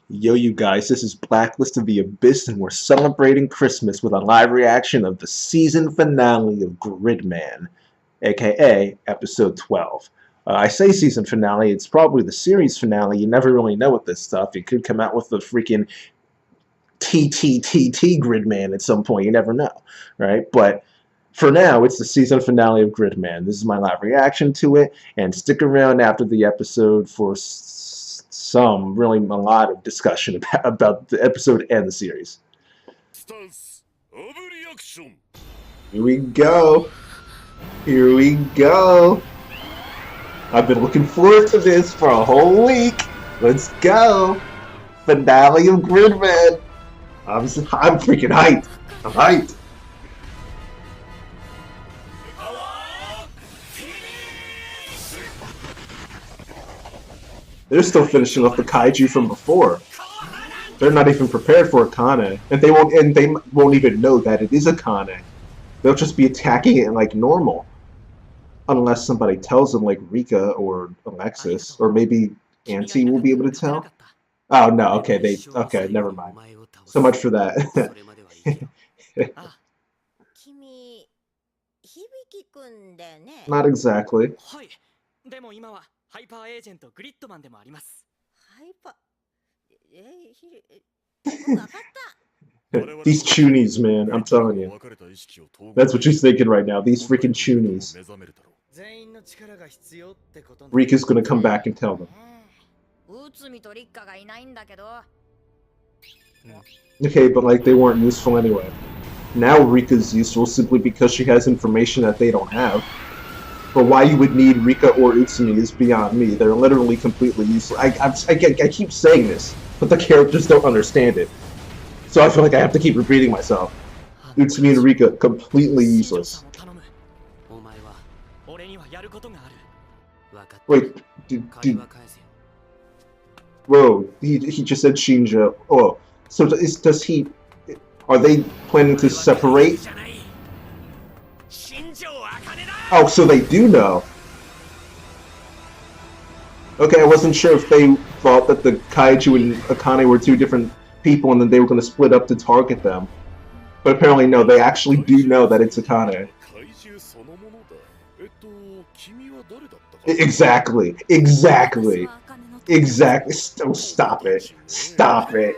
Yo, you guys, this is Blacklist of the Abyss, and we're celebrating Christmas with a live reaction of the season finale of Gridman, aka Episode 12. I say season finale, it's probably the series finale. You never really know with this stuff. It could come out with the freaking TTTT Gridman at some point. You never know, right? But for now, it's the season finale of Gridman. This is my live reaction to it, and stick around after the episode for a lot of discussion about the episode and the series. Here we go. Here we go. I've been looking forward to this for a whole week. Let's go. Finale of Gridman. I'm freaking hyped. I'm hyped. They're still finishing off the kaiju from before. They're not even prepared for a Kane, and they won't even know that it is a Kane. They'll just be attacking it like normal, unless somebody tells them, like Rika or Alexis, or maybe Auntie will be able to tell. Oh no, okay, never mind. So much for that. Not exactly. These Chunies, man, I'm telling you. That's what she's thinking right now, these freaking Chunies. Rika's gonna come back and tell them. Okay, but like they weren't useful anyway. Now Rika's useful simply because she has information that they don't have. But why you would need Rika or Utsumi is beyond me. They're literally completely useless. I keep saying this, but the characters don't understand it. So I feel like I have to keep repeating myself. Utsumi and Rika, completely useless. Wait, whoa, he just said Shinja. Oh, so does he... Are they planning to separate? Oh, so they do know. Okay, I wasn't sure if they thought that the Kaiju and Akane were two different people and then they were going to split up to target them. But apparently no, they actually do know that it's Akane. Exactly. Oh, stop it. Stop it.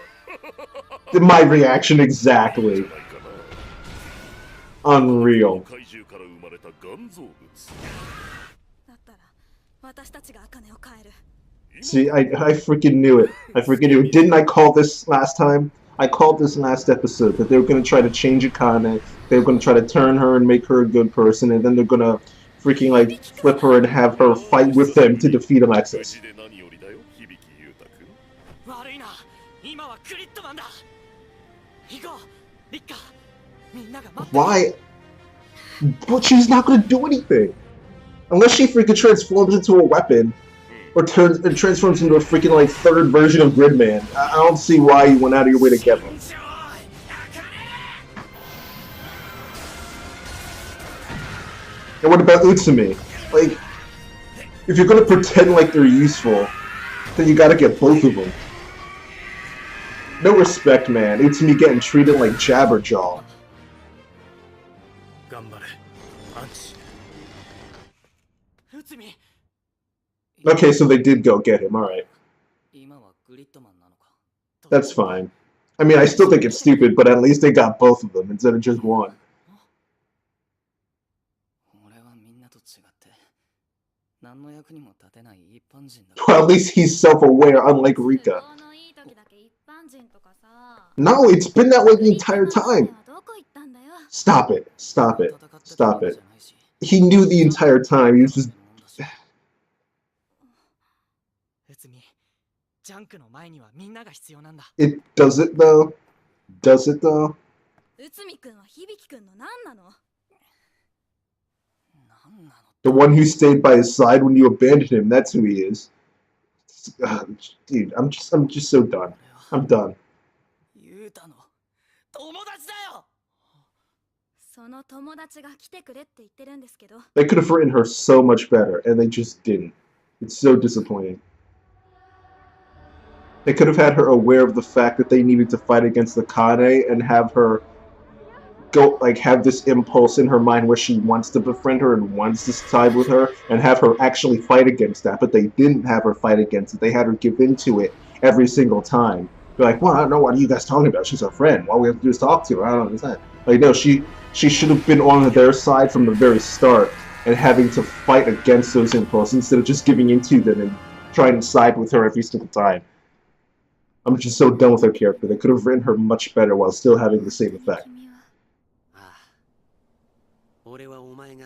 My reaction exactly. Unreal. See, I freaking knew it. I freaking knew it. Didn't I call this last time? I called this last episode that they were going to try to change Akane. They were going to try to turn her and make her a good person, and then they're going to freaking like flip her and have her fight with them to defeat Alexis. Why? But she's not going to do anything. Unless she freaking transforms into a weapon. Or transforms into a freaking like third version of Gridman. I don't see why you went out of your way to get them. And what about Utsumi? Like, if you're gonna pretend like they're useful, then you gotta get both of them. No respect, man. Utsumi getting treated like Jabberjaw. Okay, so they did go get him, alright. That's fine. I mean, I still think it's stupid, but at least they got both of them instead of just one. Well, at least he's self-aware, unlike Rika. No, it's been that way the entire time. Stop it. Stop it. Stop it. He knew the entire time. He was just... It does it though? Does it though? The one who stayed by his side when you abandoned him, that's who he is. Dude, I'm just so done. I'm done. They could have written her so much better, and they just didn't. It's so disappointing. They could have had her aware of the fact that they needed to fight against the Kane and have her go like have this impulse in her mind where she wants to befriend her and wants to side with her and have her actually fight against that, but they didn't have her fight against it. They had her give into it every single time. They're like, well, I don't know, what are you guys talking about? She's our friend. All we have to do is talk to her. I don't understand. Like, no, she should have been on their side from the very start and having to fight against those impulses instead of just giving into them and trying to side with her every single time. I'm just so done with her character. They could have written her much better while still having the same effect.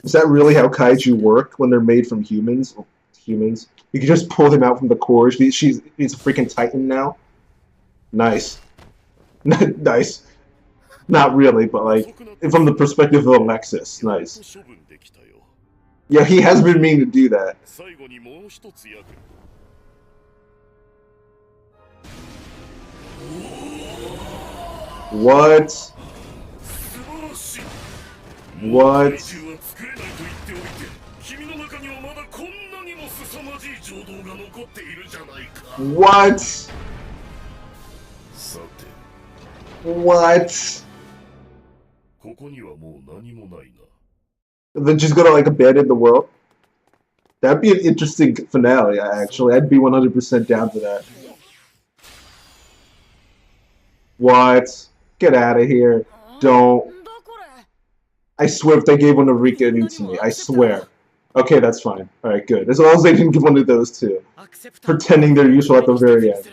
Is that really how kaiju work when they're made from humans? Humans? You can just pull them out from the core. He's a freaking titan now? Nice. Nice. Not really, but like, from the perspective of Alexis, nice. Yeah, he has been meaning to do that. What? What? What? What? Then she's gonna like abandon the world? That'd be an interesting finale, actually. I'd be 100% down for that. What? Get out of here. Don't. I swear if they gave one to Rika and Utsumi, I swear. Okay, that's fine. Alright, good. As long as they didn't give one to those two. Pretending they're useful at the very end.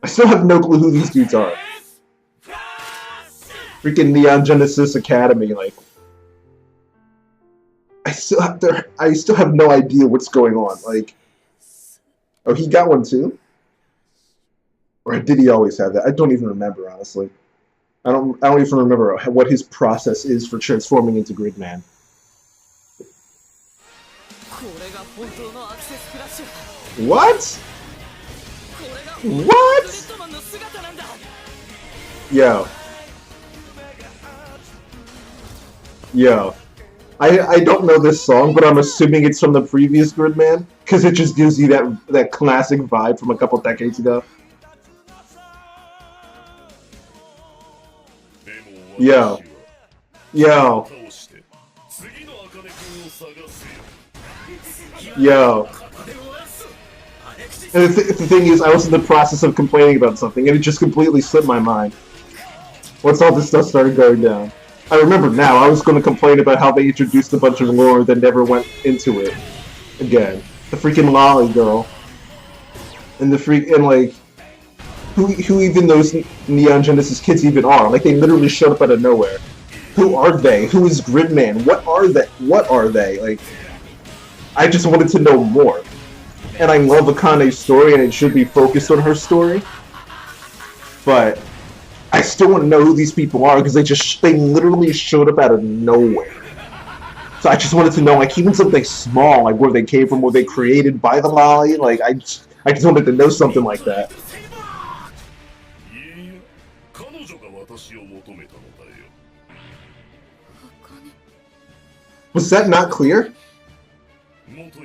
I still have no clue who these dudes are. Freaking Neon Genesis Academy, like... I still have no idea what's going on, like... Oh, he got one too? Or did he always have that? I don't even remember, honestly. I don't even remember what his process is for transforming into Gridman. What? What? Yo. Yo. I don't know this song, but I'm assuming it's from the previous Gridman, because it just gives you that classic vibe from a couple decades ago. Yo. Yo. Yo. And the thing is, I was in the process of complaining about something, and it just completely slipped my mind. Once all this stuff started going down. I remember now, I was going to complain about how they introduced a bunch of lore that never went into it. Again. The freaking Lolly girl. And like... Who even those Neon Genesis kids even are? Like, they literally showed up out of nowhere. Who are they? Who is Gridman? What are they? What are they? Like, I just wanted to know more. And I love Akane's story, and it should be focused on her story. But I still want to know who these people are, because they literally showed up out of nowhere. So I just wanted to know, like, even something small, like where they came from, were they created by the Lolly? Like, I just wanted to know something like that. Was that not clear?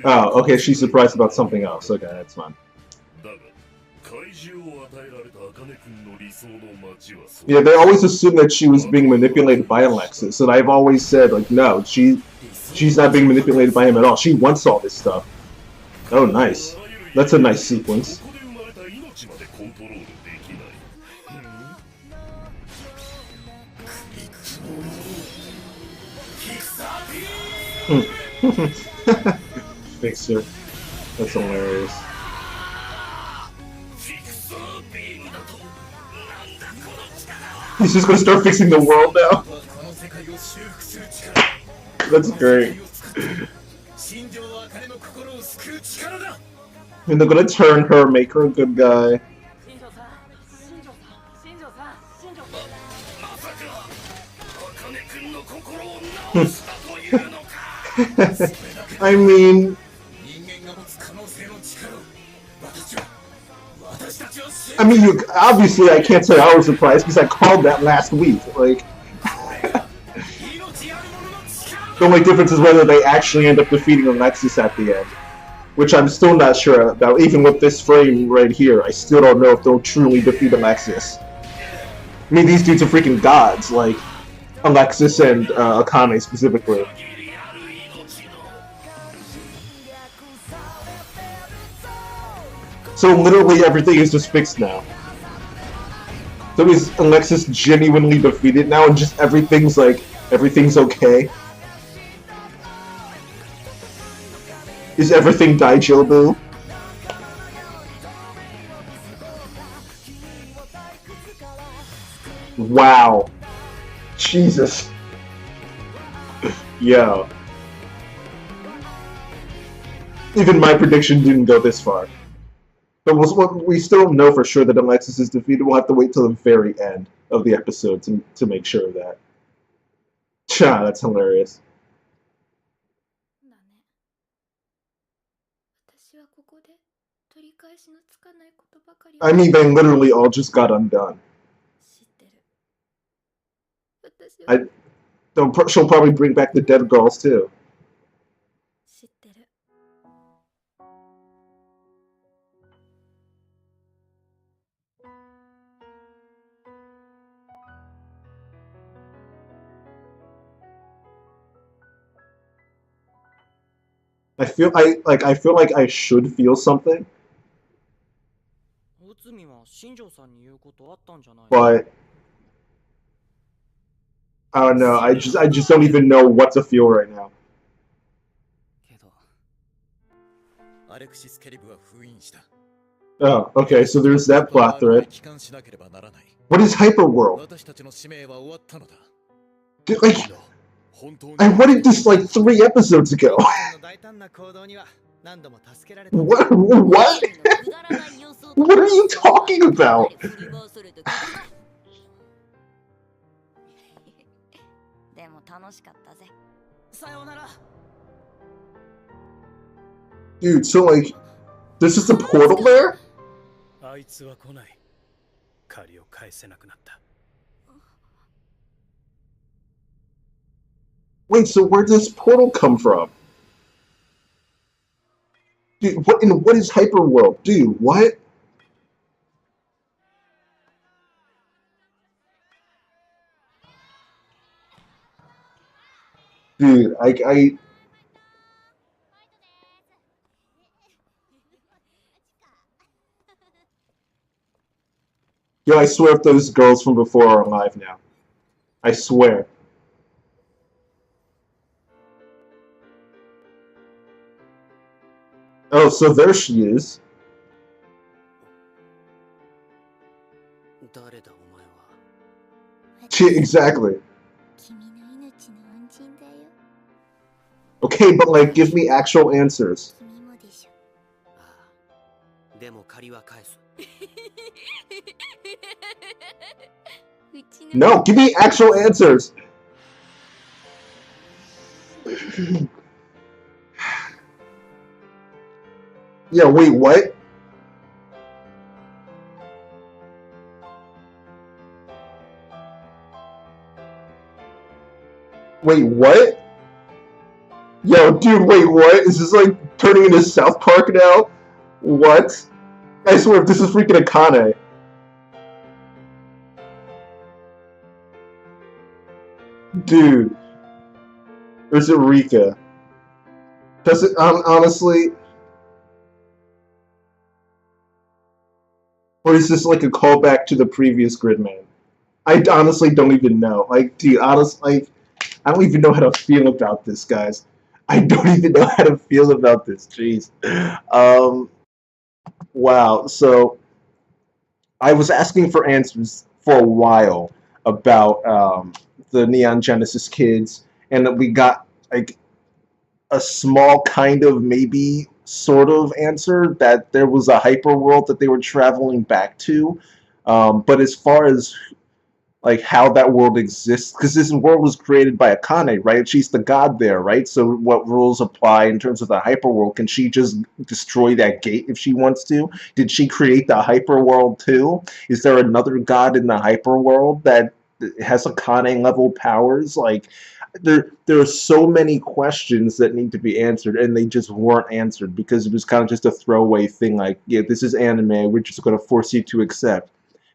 Oh, okay, she's surprised about something else. Okay, that's fine. Yeah, they always assume that she was being manipulated by Alexis, and I've always said, like, no, she's not being manipulated by him at all. She wants all this stuff. Oh, nice. That's a nice sequence. Fixer. That's hilarious. He's just gonna start fixing the world now. That's great. And they're gonna turn her, make her a good guy. I mean... obviously I can't say I was surprised because I called that last week. Like, the only difference is whether they actually end up defeating Alexis at the end, which I'm still not sure about. Even with this frame right here, I still don't know if they'll truly defeat Alexis. I mean, these dudes are freaking gods, like Alexis and Akane specifically. So literally everything is just fixed now. So is Alexis genuinely defeated now, and just everything's okay? Is everything Daijobu? Wow. Jesus. Yeah. Even my prediction didn't go this far. But we still don't know for sure that Alexis is defeated. We'll have to wait till the very end of the episode to make sure of that. Cha, that's hilarious. I mean, they literally all just got undone. She'll probably bring back the dead girls too. I feel like I should feel something, but I don't know. I just don't even know what to feel right now. Oh, okay. So there's that plot thread. What is Hyperworld? Like, I wanted this like 3 episodes ago. What? What are you talking about? Dude, so like, there's just a portal there? Wait, so where does this portal come from? Dude, what is Hyperworld? Dude, what? Dude, I Yo, I swear if those girls from before are alive now. I swear. Oh, so there she is. Exactly. Okay, but like, give me actual answers. No, give me actual answers. Yeah, wait, what? Wait, what? Yo, dude, wait, what? Is this like turning into South Park now? What? I swear, if this is freaking Akane. Dude. Or is it Rika? Does it, honestly... Or is this like a callback to the previous Gridman? I honestly don't even know. Like, dude, honestly, like, I don't even know how to feel about this, guys. I don't even know how to feel about this. Jeez. Wow. So, I was asking for answers for a while about the Neon Genesis kids, and we got like a small kind of maybe sort of answer that there was a hyper world that they were traveling back to. But as far as like how that world exists, because this world was created by Akane, right? She's the god there, right? So what rules apply in terms of the hyperworld? Can she just destroy that gate if she wants to? Did she create the hyperworld too? Is there another god in the hyperworld that has Akane level powers? Like, there are so many questions that need to be answered, and they just weren't answered because it was kind of just a throwaway thing. Like, yeah, this is anime. We're just going to force you to accept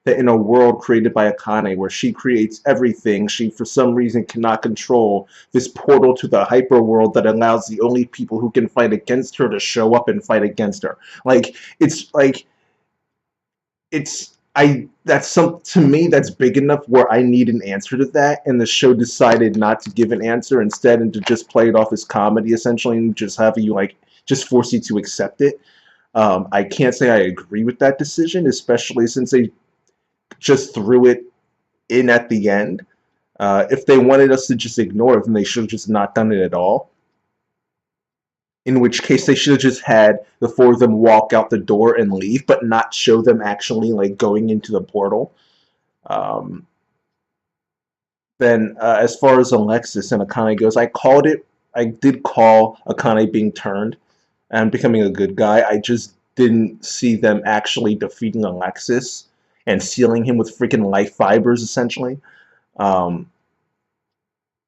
that in a world created by Akane, where she creates everything, she for some reason cannot control this portal to the hyper world that allows the only people who can fight against her to show up and fight against her. Like it's I that's some to me that's big enough where I need an answer to that, and the show decided not to give an answer instead, and to just play it off as comedy essentially, and just have you like just force you to accept it. I can't say I agree with that decision, especially since they just threw it in at the end. If they wanted us to just ignore it, then they should have just not done it at all. In which case, they should have just had the four of them walk out the door and leave, but not show them actually like going into the portal. Um, then, as far as Alexis and Akane goes, I called it. I did call Akane being turned and becoming a good guy. I just didn't see them actually defeating Alexis and sealing him with freaking life fibers, essentially. Um,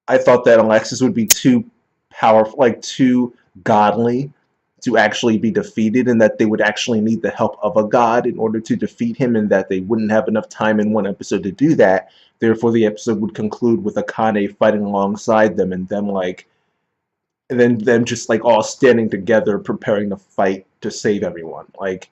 I thought that Alexis would be too powerful, like too godly to actually be defeated, and that they would actually need the help of a god in order to defeat him, and that they wouldn't have enough time in one episode to do that. Therefore, the episode would conclude with Akane fighting alongside them, and them like, and then them just like all standing together, preparing to fight to save everyone. Like,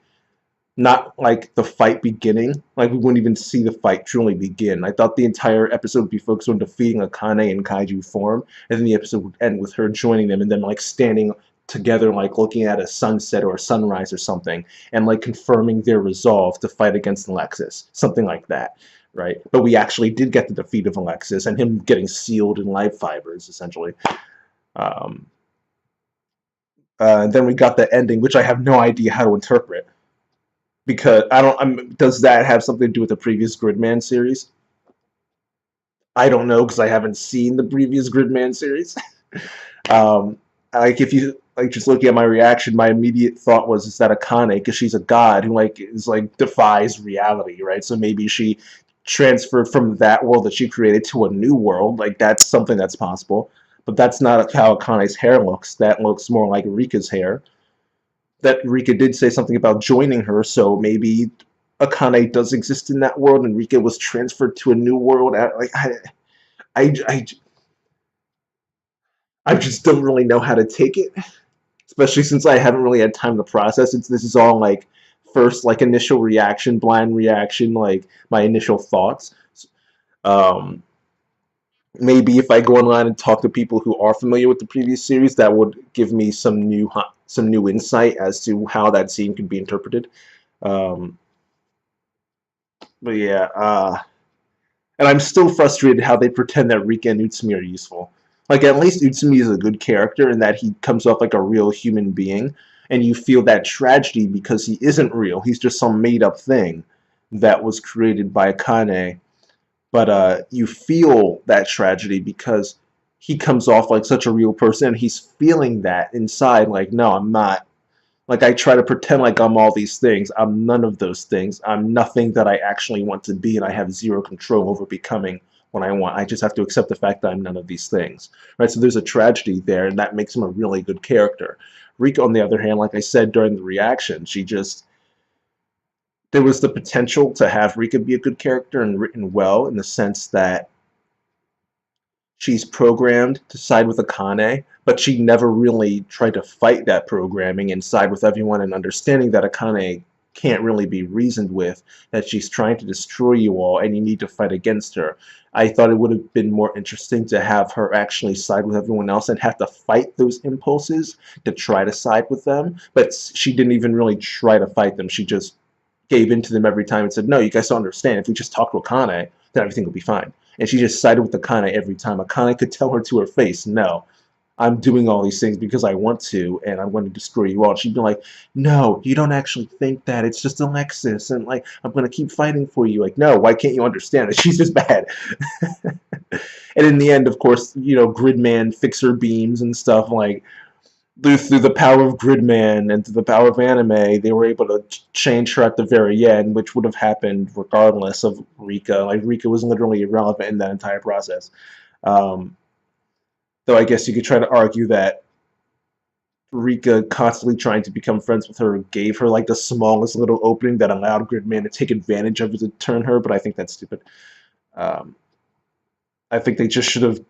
not like the fight beginning. Like we wouldn't even see the fight truly begin. I thought the entire episode would be focused on defeating Akane in kaiju form, and then the episode would end with her joining them and then like standing together, like looking at a sunset or a sunrise or something, and like confirming their resolve to fight against Alexis, something like that, right? But we actually did get the defeat of Alexis and him getting sealed in life fibers, essentially. Um, and then we got the ending, which I have no idea how to interpret because I don't. Does that have something to do with the previous Gridman series? I don't know because I haven't seen the previous Gridman series. um, like if you like just looking at my reaction, my immediate thought was is that Akane, because she's a god who like is like defies reality, right? So maybe she transferred from that world that she created to a new world. Like that's something that's possible, but that's not how Akane's hair looks. That looks more like Rika's hair. That Rika did say something about joining her, so maybe Akane does exist in that world, and Rika was transferred to a new world. Like I, I, I just don't really know how to take it, especially since I haven't really had time to process it. This is all like first like initial reaction, blind reaction, like my initial thoughts. Um, Maybe if I go online and talk to people who are familiar with the previous series, that would give me some new insight as to how that scene could be interpreted. Um, but yeah, and I'm still frustrated how they pretend that Rika and Utsumi are useful. Like at least Utsumi is a good character in that he comes off like a real human being, and you feel that tragedy because he isn't real. He's just some made up thing that was created by Akane, but you feel that tragedy because he comes off like such a real person, and he's feeling that inside. Like, no, I'm not. Like, I try to pretend like I'm all these things. I'm none of those things. I'm nothing that I actually want to be, and I have zero control over becoming what I want. I just have to accept the fact that I'm none of these things. Right? So there's a tragedy there, and that makes him a really good character. Rika, on the other hand, like I said during the reaction, she just there was the potential to have Rika be a good character and written well in the sense that she's programmed to side with Akane, but she never really tried to fight that programming and side with everyone, and understanding that Akane can't really be reasoned with, that she's trying to destroy you all and you need to fight against her. I thought it would have been more interesting to have her actually side with everyone else and have to fight those impulses to try to side with them, but she didn't even really try to fight them. She just gave in to them every time and said, no, you guys don't understand. If we just talk to Akane, then everything will be fine. And she just sided with Akane every time. Akane could tell her to her face, no, I'm doing all these things because I want to, and I'm going to destroy you all. And she'd be like, no, you don't actually think that. It's just Alexis, and like, I'm going to keep fighting for you. Like, no, why can't you understand it? She's just bad. And in the end, of course, you know, Gridman fixer beams and stuff, like, through the power of Gridman and through the power of anime, they were able to change her at the very end, which would have happened regardless of Rika. Like, Rika was literally irrelevant in that entire process. Um, Though I guess you could try to argue that Rika constantly trying to become friends with her gave her like the smallest little opening that allowed Gridman to take advantage of it to turn her, but I think that's stupid. Um, I think they just should have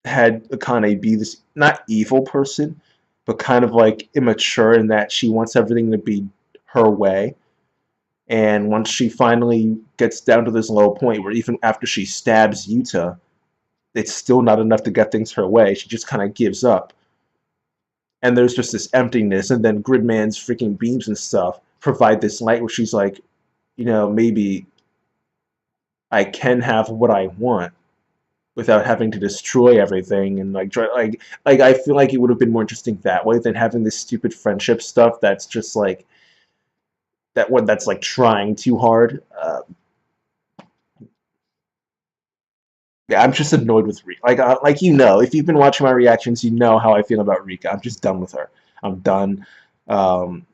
had Akane be this not evil person, but kind of like immature in that she wants everything to be her way. And once she finally gets down to this low point where even after she stabs Yuta, it's still not enough to get things her way. She just kind of gives up. And there's just this emptiness, and then Gridman's freaking beams and stuff provide this light where she's like, maybe I can have what I want without having to destroy everything and like try like I feel like it would have been more interesting that way than having this stupid friendship stuff that's just like that's like trying too hard. Yeah, I'm just annoyed with Rika. Like if you've been watching my reactions, you know how I feel about Rika. I'm just done with her. I'm done. Um,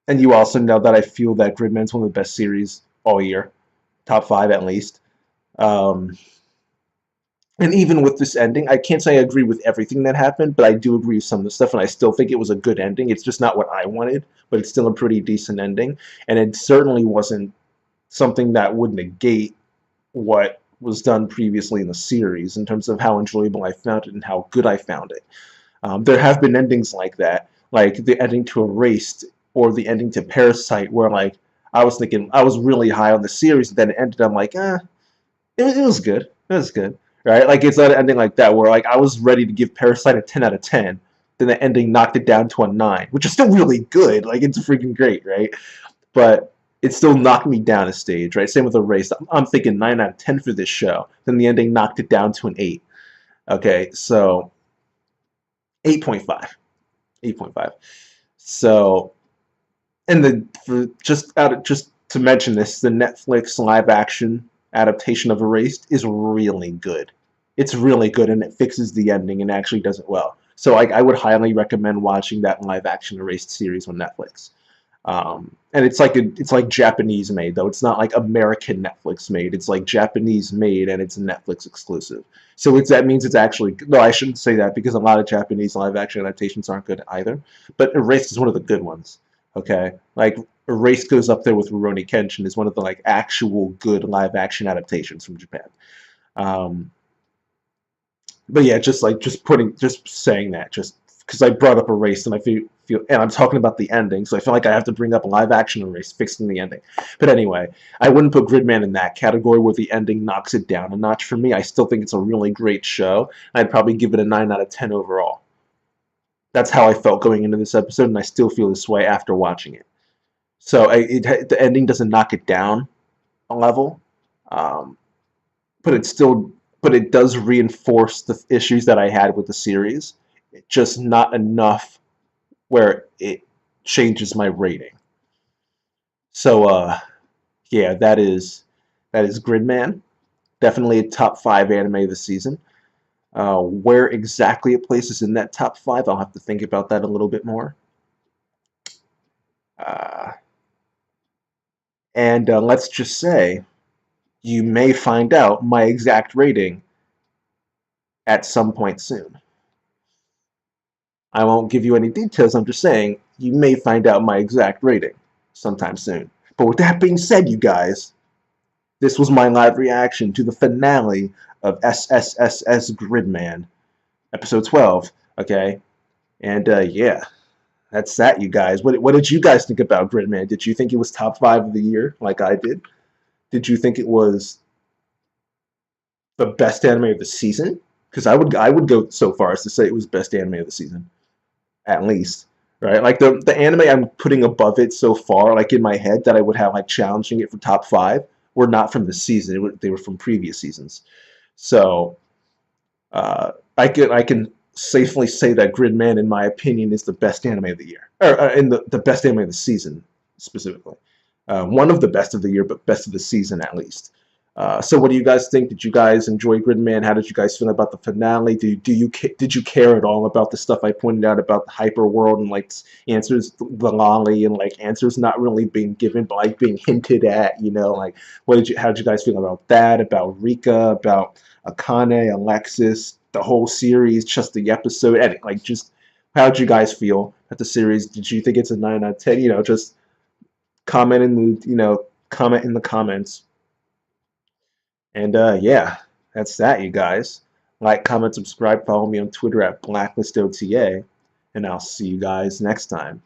and you also know that I feel that Gridman's one of the best series all year, top 5 at least. Um, and even with this ending, I can't say I agree with everything that happened, but I do agree with some of the stuff, and I still think it was a good ending. It's just not what I wanted, but it's still a pretty decent ending. And it certainly wasn't something that would negate what was done previously in the series in terms of how enjoyable I found it and how good I found it. There have been endings like that, like the ending to Erased or the ending to Parasite, where like I was thinking I was really high on the series, and then it ended. I'm like, it was good. It was good, right? Like it's not an ending like that where like I was ready to give Parasite a 10 out of 10. Then the ending knocked it down to a 9, which is still really good. Like it's freaking great, right? But it still knocked me down a stage, right? Same with Erased. I'm thinking 9 out of 10 for this show. Then the ending knocked it down to an 8. Okay, so 8.5. 8.5. So, and just to mention this, the Netflix live action adaptation of Erased is really good. It's really good, and it fixes the ending and actually does it well. So I would highly recommend watching that live action Erased series on Netflix. And it's like Japanese made though. It's not like American Netflix made. It's like Japanese made, and it's a Netflix exclusive. So that means it's actually no. I shouldn't say that because a lot of Japanese live action adaptations aren't good either. But Erased is one of the good ones. Okay, like Erased goes up there with Rurouni Kenshin is one of the like actual good live action adaptations from Japan. Um, but yeah, just saying that just because I brought up Erased and I feel and I'm talking about the ending, so I feel like I have to bring up a live action Erased fixing the ending. But anyway, I wouldn't put Gridman in that category where the ending knocks it down a notch for me. I still think it's a really great show. I'd probably give it a 9 out of 10 overall. That's how I felt going into this episode, and I still feel this way after watching it. So the ending doesn't knock it down a level, um, but it does reinforce the issues that I had with the series. Just not enough where it changes my rating. So yeah, that is Gridman. Definitely a top 5 anime of the season. Where exactly it places in that top 5, I'll have to think about that a little bit more. Uh, and let's just say you may find out my exact rating at some point soon. I won't give you any details, I'm just saying you may find out my exact rating sometime soon. But with that being said, you guys, this was my live reaction to the finale of SSSS.Gridman, episode 12, okay? And yeah, that's that, you guys. What did you guys think about Gridman? Did you think it was top 5 of the year, like I did? Did you think it was the best anime of the season? Because I would go so far as to say it was best anime of the season, at least. Right? Like the anime I'm putting above it so far, like in my head that I would have like challenging it for top 5, were not from the season. They were from previous seasons. So I can safely say that Gridman, in my opinion, is the best anime of the year, or in the best anime of the season specifically. One of the best of the year, but best of the season at least. So what do you guys think? Did you guys enjoy Gridman? How did you guys feel about the finale? Did you care at all about the stuff I pointed out about the hyper world and like answers, the lolly, and like answers not really being given but like being hinted at? Like how did you guys feel about that? About Rika? About Akane, Alexis, the whole series, just the episode, and like just how'd you guys feel at the series? Did you think it's a 9 out of 10? Just comment in the comments. And yeah, that's that, you guys. Like, comment, subscribe, follow me on Twitter at BlacklistOTA, and I'll see you guys next time.